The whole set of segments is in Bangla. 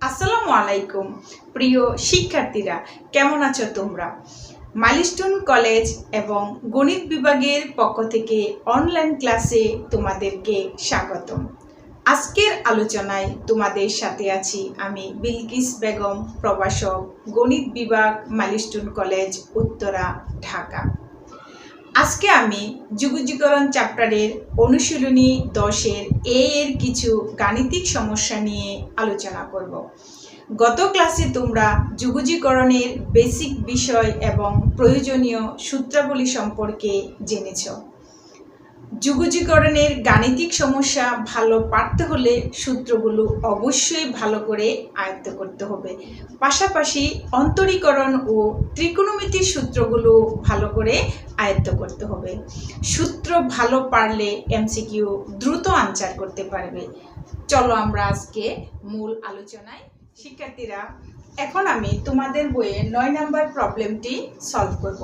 আসসালামু আলাইকুম প্রিয় শিক্ষার্থীরা, কেমন আছো তোমরা? মাইলস্টোন কলেজ এবং গণিত বিভাগের পক্ষ থেকে অনলাইন ক্লাসে তোমাদেরকে স্বাগতম। আজকের আলোচনায় তোমাদের সাথে আছি আমি বিলকিস বেগম, প্রভাষক, গণিত বিভাগ, মাইলস্টোন কলেজ, উত্তরা, ঢাকা। আজকে আমি যুগজীকরণ চ্যাপ্টারের অনুশীলনী 10-এর এর কিছু গাণিতিক সমস্যা নিয়ে আলোচনা করব। গত ক্লাসে তোমরা যুগজীকরণের বেসিক বিষয় এবং প্রয়োজনীয় সূত্রাবলী সম্পর্কে জেনেছ। যুগজীকরণের গাণিতিক সমস্যা ভালো পারতে হলে সূত্রগুলো অবশ্যই ভালো করে আয়ত্ত করতে হবে। পাশাপাশি অন্তরীকরণ ও ত্রিকোণমিতির সূত্রগুলো ভালো করে আয়ত্ত করতে হবে। সূত্র ভালো পারলে এমসিকিউ দ্রুত আনসার করতে পারবে। চলো আমরা আজকে মূল আলোচনায়। শিক্ষার্থীরা, এখন আমি তোমাদের বইয়ে 9 নাম্বার প্রবলেমটি সলভ করব।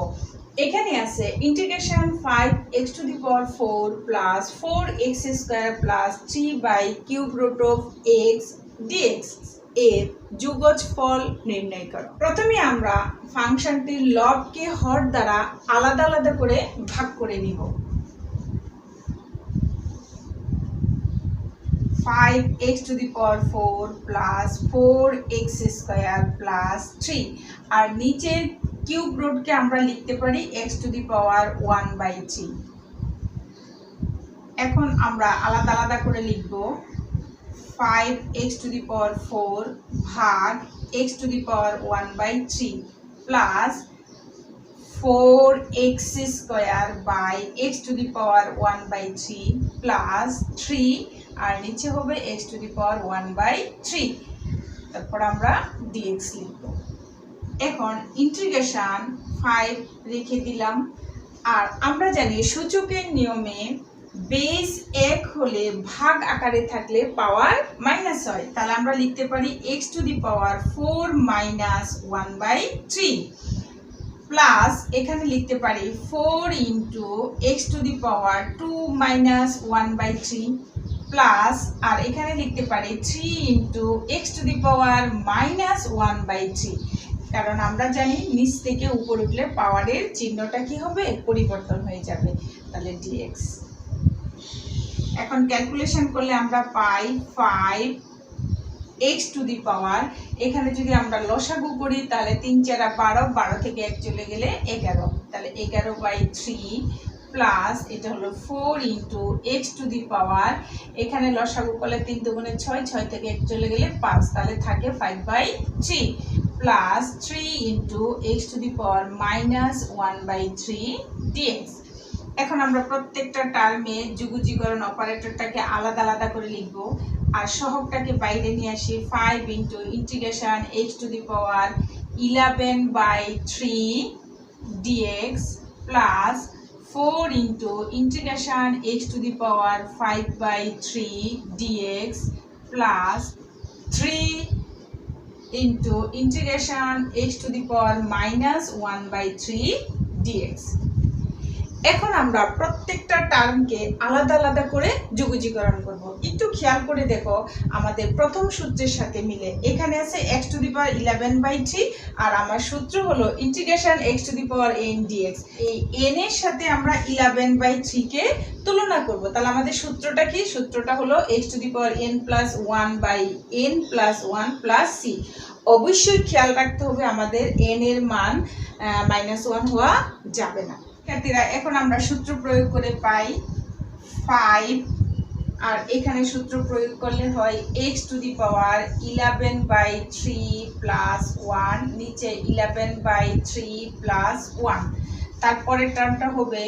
এখানে আছে integration 5x⁴ plus 4x² plus 3/³ dx এর যোগফল নির্ণয় করো। প্রথমে আমরা ফাংশনটির লবকে হর দ্বারা আলাদা আলাদা করে ভাগ করে নিব। 5x⁴ প্লাস 4x² প্লাস 3 আর নিচের কিউব রুটকে আমরা লিখতে পারি x⁴ এখন আমরা আলাদা আলাদা করে লিখব 5x⁴ ভাগ x⁴ প্লাস 4x² প্লাস 3 আর নিচে হবে x⁴ তারপর আমরা dx লিখব। এখন ইন্টিগ্রেশন 5 রেখে দিলাম। আর আমরা জানি সূচকের নিয়মে বেস 1 হলে ভাগ আকারে থাকলে পাওয়ার মাইনাস হয়, তাহলে আমরা লিখতে পারি x⁴ মাইনাস 1/3 প্লাস এখানে লিখতে পারি 4 ইন্টু x⁴ 2 মাইনাস 1/3 প্লাস আর এখানে লিখতে পারি 3 ইন্টু x⁴ মাইনাস 1/3, কারণ আমরা জানি নিচ থেকে উপর উঠলে পাওয়ারের চিহ্নটা কি হবে, পরিবর্তন হয়ে যাবে, তাহলে dx। এখন ক্যালকুলেশন করলে আমরা পাই 5x⁴, এখানে যদি আমরা লসাগু করি তাহলে 3 × 4 = 12, 12 থেকে 1 চলে গেলে 11, তাহলে 11/3 প্লাস এটা হলো 4 ইন্টু x⁴, এখানে লসাগু করলে 3 × 2 = 6, 6 থেকে 1 চলে গেলে 5, তাহলে থাকে 5/3 plus 3 into x⁴ minus 1/3 dx। এখন আমরা প্রত্যেকটা টার্মে যুগজীকরণ অপারেটরটাকে আলাদা আলাদা করে লিখব আর সহগটাকে বাইরে নিয়ে আসি। 5 into integration x⁴ 11/3 dx plus 4 into integration x⁴ 5/3 dx plus 3 into integration x⁴ minus 1/3 dx। এখন আমরা প্রত্যেকটা টার্মকে আলাদা আলাদা করে যুগজীকরণ করব। একটু খেয়াল করে দেখো আমাদের প্রথম সূত্রের সাথে মিলে। এখানে আছে x⁴ 11/3 আর আমার সূত্র হলো ইন্টিগ্রেশন x⁴n dx। এই n এর সাথে আমরা 11/3 কে তুলনা করব, তাহলে আমাদের সূত্রটা কি? সূত্রটা হলো x⁴n + 1/n + 1 + c। অবশ্যই খেয়াল রাখতে হবে আমাদের n এর মান -1 হওয়া যাবে না। শিক্ষার্থীরা, এখন আমরা সূত্র প্রয়োগ করে পাই 5 আর এখানে সূত্র প্রয়োগ করলে হয় x⁴ 11/3 প্লাস 1, নিচে 11/3 প্লাস 1, তারপরের টার্মটা হবে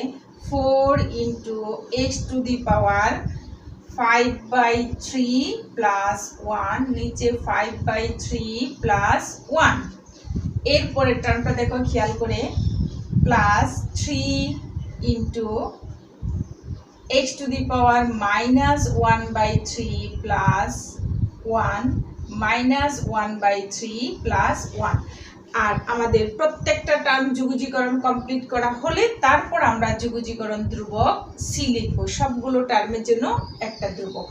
4 ইন্টু x⁴ 5/3 প্লাস 1, নিচে 5/3 প্লাস 1। এরপরের টার্মটা দেখো খেয়াল করে, plus 3 into x⁴ minus 1/3 plus 1 minus 1/3 plus 1। আর আমাদের প্রত্যেকটা টার্ম যুগজীকরণ কমপ্লিট করা হলে তারপর আমরা যুগজীকরণ ধ্রুবক c লিখব, সবগুলো টার্মের জন্য একটা ধ্রুবক।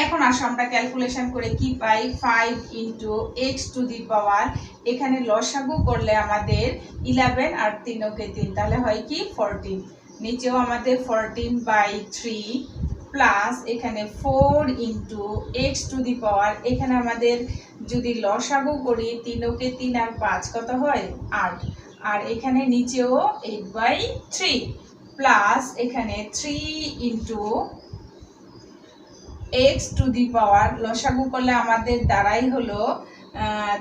এখন আসো আমরা ক্যালকুলেশন করে কি পাই 5 ইন্টু এক্স টু দি পাওয়ার, এখানে লসাগু করলে আমাদের 11 আর 3 3, তাহলে হয় কি 14, নিচেও আমাদের 14/3 প্লাস এখানে 4 ইন্টু এক্স টু দি পাওয়ার, এখানে আমাদের যদি লসাগু করি 3 3 আর 5 কত হয় 8, আর এখানে নিচেও 8/3 প্লাস এখানে 3 ইন্টু এক্স টু দি পাওয়ার, লসাগু করলে আমাদের দ্বারাই হলো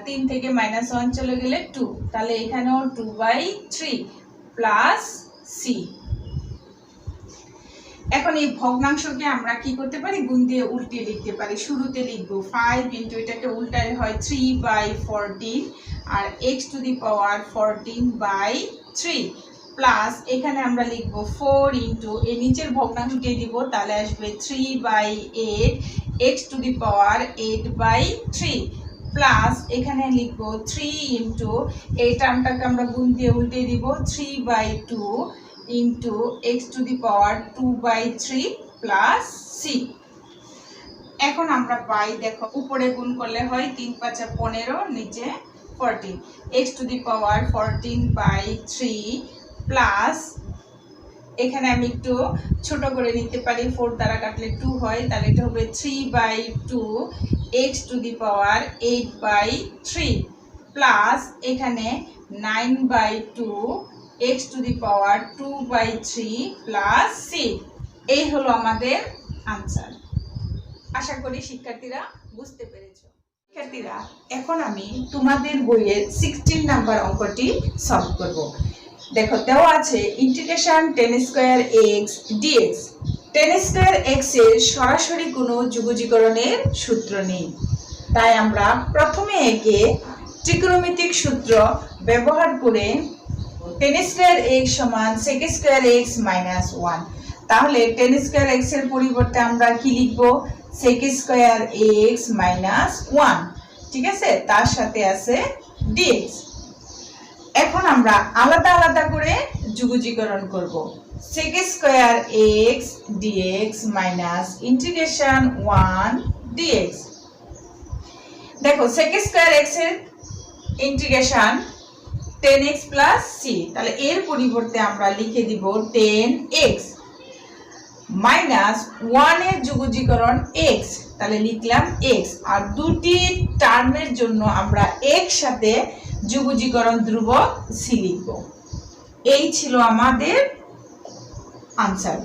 3 থেকে -1 চলে গেলে 2, তাহলে এখানেও 2/3 প্লাস সি। এখন এই ভগ্নাংশকে আমরা কি করতে পারি, গুণ দিয়ে উল্টিয়ে লিখতে পারি। শুরুতে লিখবো 5 ইন্টু, এটাকে উল্টালে হয় 3/14 আর x to the power 14/3 plus এখানে আমরা লিখব 4 ইন্টু, এই নিচের ভগ্নাংশকে দিব, তাহলে আসবে 3/8 x to the power 8/3 plus এখানে লিখব 3 ইন্টু, এই টার্মটাকে আমরা গুণ দিয়ে উল্টে দিব 3/2 into x to the power 2/3 plus c. এখন আমরা পাই, দেখো উপরে গুণ করলে হয় 3 5 15, নিচে 14, x to the power 14/3 plus এখানে আমি একটু ছোট করে নিতে পারি, 4 দ্বারা কাটলে 2 হয়, তাহলে এটা হবে 3/2 x to the power 8/3 plus এখানে 9/2 x to the power 2/3 plus c. এই হলো আমাদের আনসার। আশা করি শিক্ষার্থীরা বুঝতে পেরেছো। শিক্ষার্থীরা, এখন আমি তোমাদের বইয়ের 16 নাম্বার অঙ্কটি সলভ করব। দেখো দেওয়া আছে integration tan square x dx। tan square x এর সরাসরি কোনো যুগজীকরণের সূত্র নেই, তাই আমরা প্রথমে একে ত্রিকোণমিতিক সূত্র ব্যবহার করে tan স্কয়ার x সমান sec স্কয়ার x মাইনাস 1, তাহলে tan স্কয়ার x এর পরিবর্তে আমরা কি লিখব, sec স্কয়ার x মাইনাস 1, ঠিক আছে, তার সাথে আছে dx। এখন আমরা আলাদা আলাদা করে যুগজীকরণ করব। sec square x dx minus integration 1 dx। দেখো sec স্কয়ার x এর ইন্টিগ্রেশন 10x প্লাস c, তাহলে এর পরিবর্তে আমরা লিখে দিব 10x মাইনাস 1 এর যুগজীকরণ x, তাহলে লিখলাম x, আর দুটি টার্মের জন্য আমরা একসাথে যুগজীকরণ ধ্রুবক c লিখব। এই ছিল আমাদের আনসার।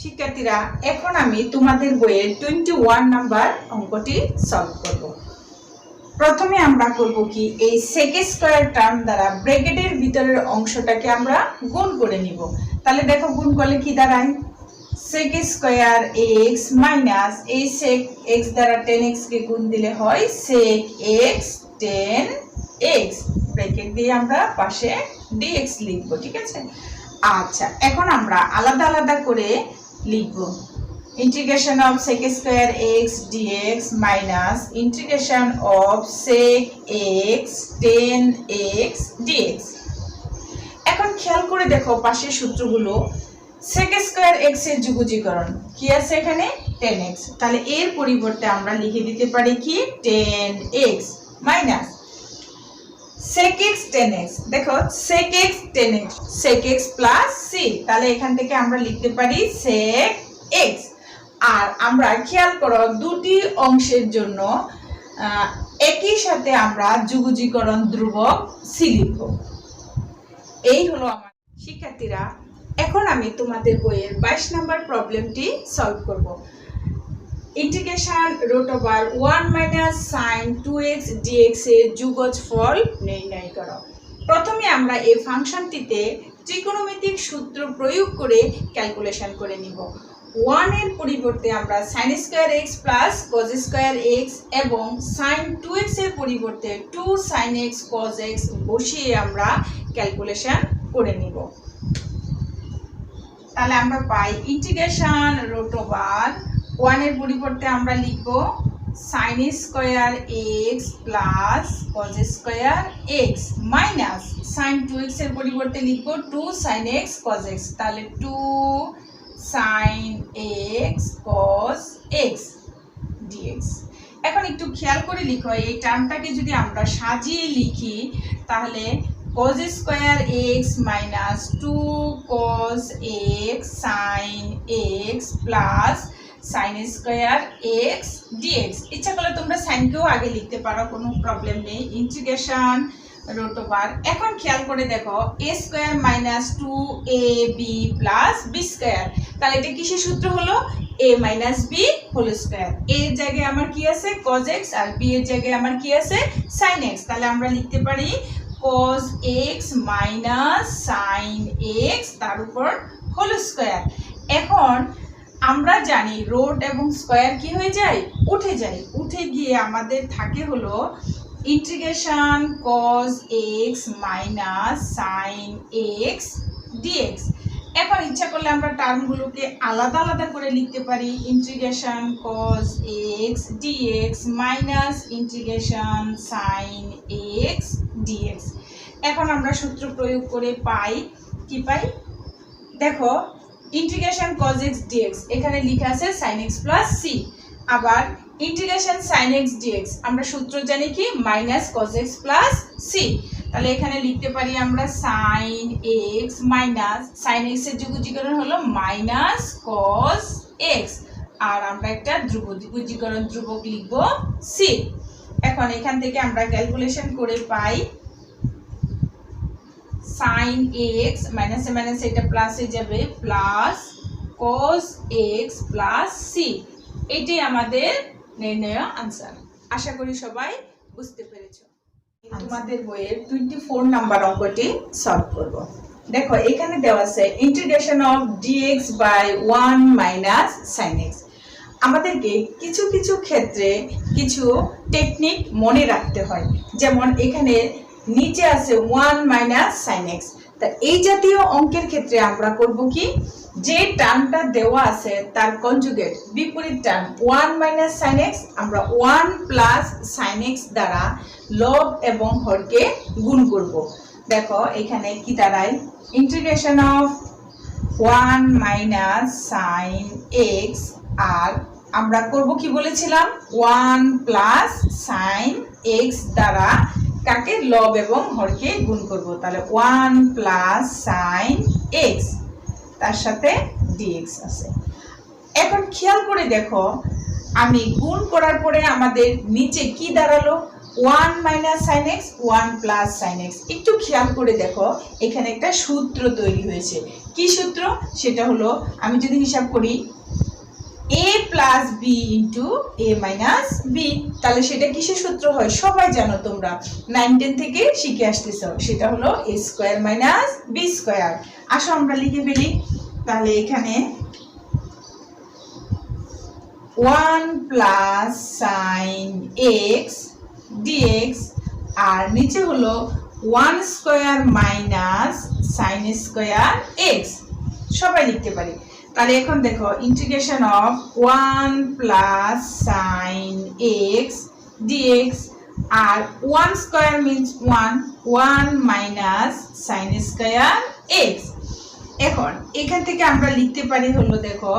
শিক্ষার্থীরা, এখন আমি তোমাদের বইয়ের 21 নাম্বার অঙ্কটি সলভ করব। প্রথমে আমরা করব কি, এই sec স্কয়ার টার্ম দ্বারা ব্র্যাকেটের ভিতরের অংশটাকে আমরা গুণ করে নিব। তাহলে দেখো গুণ করলে কি দাঁড়ায়, sec স্কয়ার x মাইনাস এই sec x দ্বারা tan x কে গুণ দিলে হয় sec x tan x, bracket দিয়ে আমরা পাশে dx লিখব, ঠিক আছে। আচ্ছা, এখন আমরা আলাদা আলাদা করে লিখব। integration of sec square x dx minus integration of sec x tan x dx। এখন খেয়াল করে দেখো পাশের সূত্রগুলো, sec square x এর যুগজীকরণ কি আছে এখানে tan x, তাহলে এর পরিবর্তে আমরা লিখে দিতে পারি কি tan x minus sec x tan x। দেখো sec x tan x, sec x plus c, তাহলে এখান থেকে আমরা লিখতে পারি sec x। আর আমরা খেয়াল করো দুটি অংশের জন্য একই সাথে আমরা যুগজীকরণ ধ্রুবক c লিখব। এই হলো আমার। শিক্ষার্থীরা, এখন আমি তোমাদের বইয়ের 22 নাম্বার প্রবলেমটি সলভ করব। Integration √1 minus sin 2x dx এর যুগফল নির্ণয় করো। প্রথমে আমরা এই ফাংশনটিতে ত্রিকোণমিতিক সূত্র প্রয়োগ করে ক্যালকুলেশন করে নিব। 1 এর পরিবর্তে আমরা sin square x plus cos square x এবং sin 2x এর পরিবর্তে 2 sin x cos x বসিয়ে আমরা ক্যালকুলেশন করে নিব। তাহলে আমরা পাই ইন্টিগ্রেশন √1 এর পরিবর্তে আমরা লিখব sin square x plus cos square x minus sin 2x এর পরিবর্তে লিখব 2 sin x cos x, তাহলে 2 sin x cos x dx। এখন একটু খেয়াল করে লিখো, এই টার্মটাকে যদি আমরা সাজিয়ে লিখি তাহলে cos square x minus 2 cos x sin x plus sin square x dx। ইচ্ছা করলে তোমরা sin কেও আগে লিখতে পারো, কোনো প্রবলেম নেই। ইন্টিগ্রেশন রুট ওভার, এখন খেয়াল করে দেখো a square minus 2ab plus b square, তাহলে এটা কিসের সূত্র হলো a minus b whole square. a এর জায়গায় আমার কি আছে cos x আর b এর জায়গায় আমার কি আছে sin x, তাহলে আমরা লিখতে পারি cos x minus sin x তার উপর হোল স্কয়ার। এখন আমরা জানি রুট এবং স্কয়ার কি হয়ে যায় উঠে যায়, উঠে গিয়ে আমাদের থাকে হলো integration cos x minus sin x dx। এখন ইচ্ছা করলে আমরা টার্মগুলোকে আলাদা আলাদা করে লিখতে পারি, integration cos x dx minus integration sin x dx। এখন আমরা সূত্র প্রয়োগ করে পাই কি পাই, দেখো ইন্টিগ্রেশন cos x dx এখানে লেখা আছে sin x প্লাস c, আবার ইন্টিগ্রেশন sin x dx আমরা সূত্র জানি কি minus cos x plus c, তাহলে এখানে লিখতে পারি আমরা sin x minus sin x এর যোগজীকরণ হলো মাইনাস cos x, আর আমরা একটা যোগজীকরণ ধ্রুবক লিখব c। এখন এখান থেকে আমরা ক্যালকুলেশন করে পাই sin x মাইনাস মাইনাস এটা প্লাস হয়ে যাবে plus cos x plus c, এটাই আমাদের নির্ণয় আনসার। আশা করি সবাই বুঝতে পেরেছো। তোমাদের বইয়ের 24 নাম্বার অঙ্কটি সলভ করব। দেখো এখানে দেওয়া আছে integration of dx by 1 minus sin x। আমাদেরকে কিছু কিছু ক্ষেত্রে কিছু টেকনিক মনে রাখতে হয়, যেমন এখানে নিচে আছে 1 মাইনাস sin x, তা এই জাতীয় অঙ্কের ক্ষেত্রে আমরা করব কি, যে টার্মটা দেওয়া আছে তার কনজুগেট বিপরীত টার্ম 1 মাইনাস sin x আমরা 1 প্লাস sin x দ্বারা লব এবং হরকে গুণ করব। দেখো এখানে কি দাঁড়ায়, integration of 1 minus sin x, আর আমরা করব কি বলেছিলাম 1 প্লাস sin x দ্বারা কাকে লব এবং হরকে গুণ করব, তাহলে 1 প্লাস sin x তার সাথে dx আছে। এখন খেয়াল করে দেখো আমি গুণ করার পরে আমাদের নিচে কি দাঁড়ালো 1 minus sin x 1 plus sin x। একটু খেয়াল করে দেখো এখানে একটা সূত্র তৈরি হয়েছে, কি সূত্র সেটা হলো, আমি যদি হিসাব করি a plus b into a minus b, তাহলে সেটা কিসের সূত্র হয় সবাই জানো তোমরা 9-10 থেকে শিখে আসতেছো, সেটা হলো a square minus b square. আসো আমরা লিখে ফেলি, তাহলে এখানে 1 প্লাস sin x dx আর নিচে হলো 1 square minus sin square x, সবাই লিখতে পারি। তাহলে এখন দেখো integration of 1 plus sin x dx আর 1 square means 1 minus sin square x। এখন এখান থেকে আমরা লিখতে পারি হলো দেখো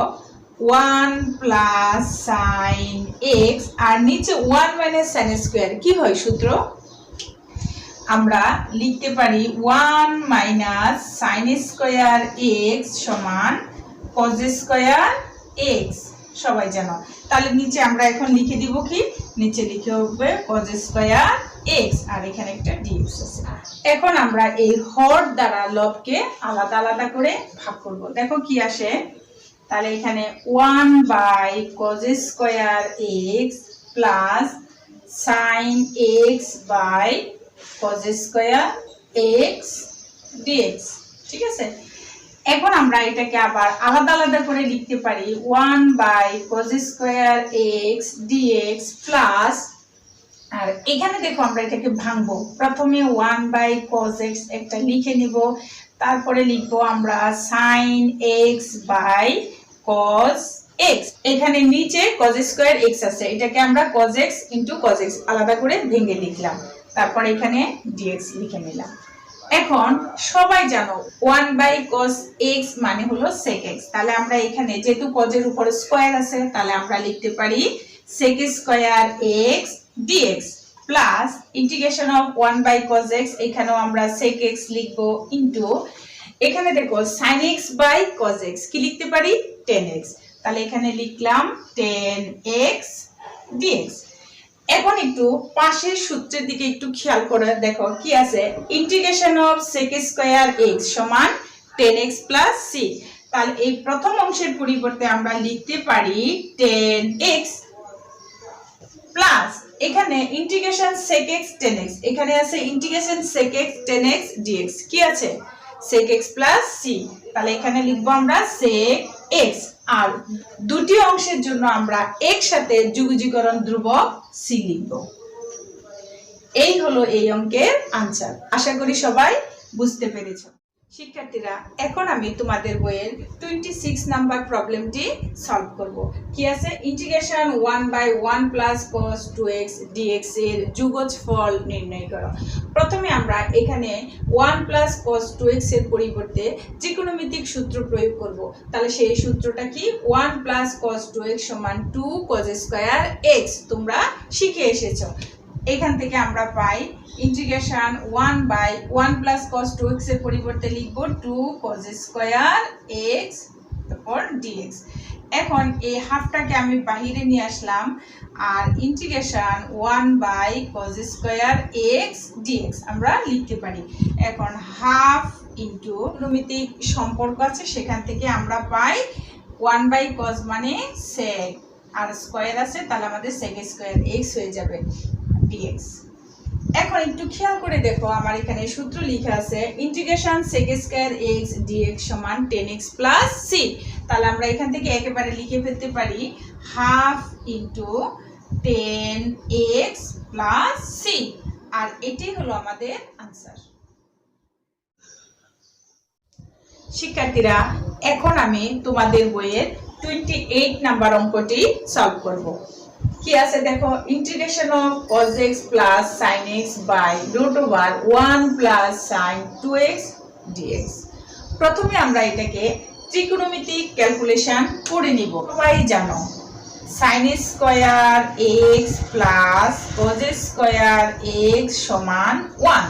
1 প্লাস sin x আর নিচে 1 মাইনাস sin স্কয়ার, কি হয় সূত্র, আমরা লিখতে পারি 1 মাইনাস sin স্কয়ার x সমান cos স্কয়ার x, সবাই জানো। তাহলে নিচে আমরা এখন লিখে দিব কি, নিচে লিখে হবে cos স্কয়ার x আর এখানে একটা dx আছে। এখন আমরা এই হর দ্বারা লবকে আলাদা আলাদা করে ভাগ করব। দেখো কি আসে, তাহলে এখানে 1 by cos square x plus sin x by cos square x dx, ঠিক আছে। এখন আমরা এটাকে আবার আলাদা আলাদা করে লিখতে পারি 1 by cos square x dx plus, আর এখানে দেখো আমরা এটাকে ভাঙবো, প্রথমে 1 বাই cos x একটা লিখে নিব, তারপরে লিখবো আমরা sin x by cos x, এখানে নিচে cos স্কয়ার x আছে, এটাকে আমরা cos x into cos x আলাদা করে ভেঙে লিখলাম, তারপর এখানে dx লিখে নিলাম। এখন সবাই জানো 1/cos x মানে হলো sec x, তাহলে আমরা এখানে যেহেতু cos এর উপরে স্কয়ার আছে তাহলে আমরা লিখতে পারি sec square x dx plus integration of 1/cos x, এখানেও আমরা sec x লিখব ইনটু এখানে দেখো sin x by cos x কি লিখতে পারি 10x, তাহলে এখানে লিখলাম 10x dx। এখন একটু পাশের সূত্রের দিকে একটু খেয়াল করে দেখো কি আছে, integration of sec square x সমান 10x প্লাস c, তাহলে এই প্রথম অংশের পরিবর্তে আমরা লিখতে পারি 10x প্লাস এখানে ইন্টিগ্রেশন sec x 10x, এখানে আছে integration sec x 10x dx কি আছে sec x প্লাস c, তাহলে এখানে লিখবো আমরা sec x, আর দুটি অংশের জন্য আমরা একসাথে যুগজীকরণ ধ্রুবক c লিখব। এই হলো এই অঙ্কের আনসার। আশা করি সবাই বুঝতে পেরেছো। শিক্ষার্থীরা, এখন আমি তোমাদের বইয়ের 26 নাম্বার প্রবলেমটি সলভ করব। কি আছে, integration 1/1 plus cos 2x dx এর যুগফল নির্ণয় করো। প্রথমে আমরা এখানে 1 প্লাস cos 2x এর পরিবর্তে ত্রিকোণমিতিক সূত্র প্রয়োগ করব। তাহলে সেই সূত্রটা কি, 1 প্লাস cos 2x সমান 2 cos স্কয়ার x, তোমরা শিখে এসেছো। এখান থেকে আমরা পাই ইন্টিগ্রেশন 1/1 প্লাস cos 2x এর পরিবর্তে লিখব 2 cos স্কয়ার x তারপর dx। এখন এই হাফটাকে আমি বাইরে নিয়ে আসলাম, আর integration 1/cos square x dx আমরা লিখতে পারি। এখন হাফ ইনটু ত্রিকোণমিতিক সম্পর্ক আছে, সেখান থেকে আমরা পাই 1/cos মানে sec, আর স্কয়ার আছে তাহলে আমাদের sec স্কয়ার x হয়ে যাবে dx। এখন একটু খেয়াল করে দেখো, আমার এখানে সূত্র লেখা আছে integration sec square x dx সমান 10x প্লাস c, তাহলে আমরা এখান থেকে একেবারে লিখে ফেলতে পারি half into 10x plus c, আর এটাই হলো আমাদের আনসার। শিক্ষার্থীরা, এখন আমি তোমাদের বইয়ের 28 নাম্বার অঙ্কটি সলভ করব। কি আছে দেখো, integration of cos x plus sin x by root over 1 plus sin 2x dx। প্রথমে আমরা এটাকে ত্রিকোণমিতিক ক্যালকুলেশন করে নিব। সবাই জানো sin square x plus cos square x সমান 1,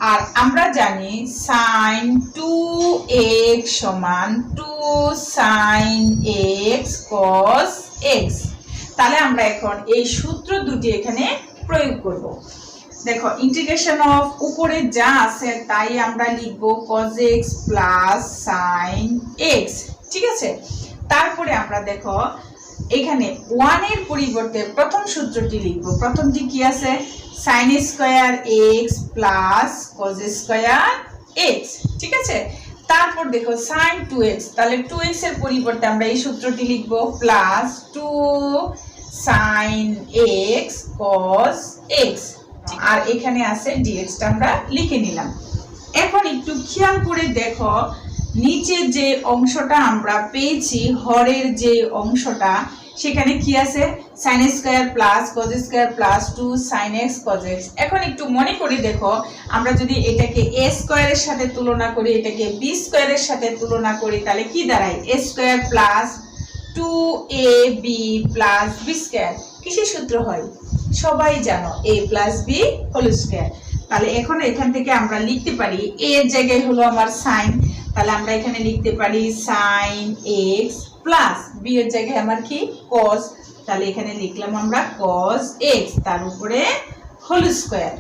আর আমরা জানি sin 2x সমান 2 sin x cos x, তাহলে আমরা এখন এই সূত্র দুটি এখানে প্রয়োগ করব। দেখো ইন্টিগ্রেশন অফ উপরে যা আছে তাই আমরা লিখব cos x plus sin x, ঠিক আছে। তারপরে আমরা দেখো এখানে 1 এর পরিবর্তে প্রথম সূত্রটি লিখব। প্রথমটি কি আছে, sin square x plus cos square x, ঠিক আছে। তারপর দেখো sin 2x, তাহলে 2x এর পরিবর্তে আমরা এই সূত্রটি লিখব plus 2 sin x cos x, আর এখানে আছে dx টা আমরা লিখে নিলাম। এখন একটু খেয়াল করে দেখো নিচে যে অংশটা আমরা পেয়েছি হরের যে অংশটা, সেখানে কি আছে sin square plus cos square plus 2 sin x cos x। এখন একটু মনে করে দেখো, আমরা যদি এটাকে a স্কয়ারের সাথে তুলনা করি, এটাকে b স্কয়ারের সাথে তুলনা করি, তাহলে কি দাঁড়ায় a square plus 2ab plus b square. কিসের সূত্র হয় সবাই জানো, a plus b whole square. তাহলে এখন এখান থেকে আমরা লিখতে পারি a এর জায়গায় হলো আমার sin, তাহলে আমরা এখানে লিখতে পারি sin x প্লাস b এর জায়গায় আমার কি cos, তাহলে এখানে লিখলাম আমরা cos x তার উপরে হোল স্কয়ার।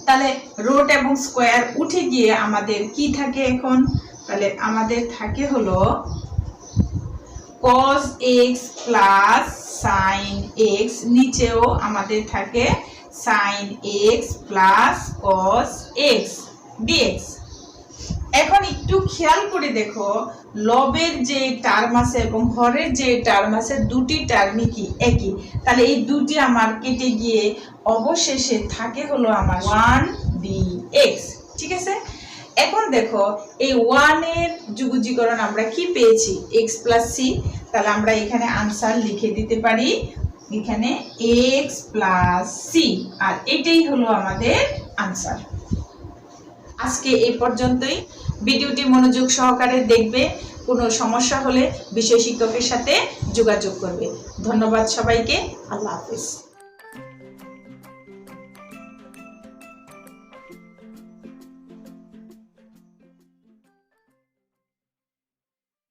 তাহলে রুট এবং স্কয়ার উঠে গিয়ে আমাদের কি থাকে এখন, তাহলে আমাদের থাকে হলো cos x plus sin x, নিচেও আমাদের থাকে sin x plus cos x dx। এখন একটু খেয়াল করে দেখো লবের যে টার্ম আছে এবং হরের যে টার্ম আছে, দুটি টার্মই কি একই, তাহলে এই দুটি আমার কেটে গিয়ে অবশেষে থাকে হলো আমার 1dx, ঠিক আছে। এখন দেখো এই 1 এর যুগজীকরণ আমরা কি পেয়েছি x প্লাস c, তাহলে আমরা এখানে আনসার লিখে দিতে পারি এখানে x প্লাস c, আর এটাই হলো আমাদের আনসার। আজকে এই পর্যন্তই। ভিডিওটি মনোযোগ সহকারে দেখবে, কোনো সমস্যা হলে বিষয় শিক্ষকের সাথে যোগাযোগ করবে। ধন্যবাদ সবাইকে। আল্লাহ হাফেজ।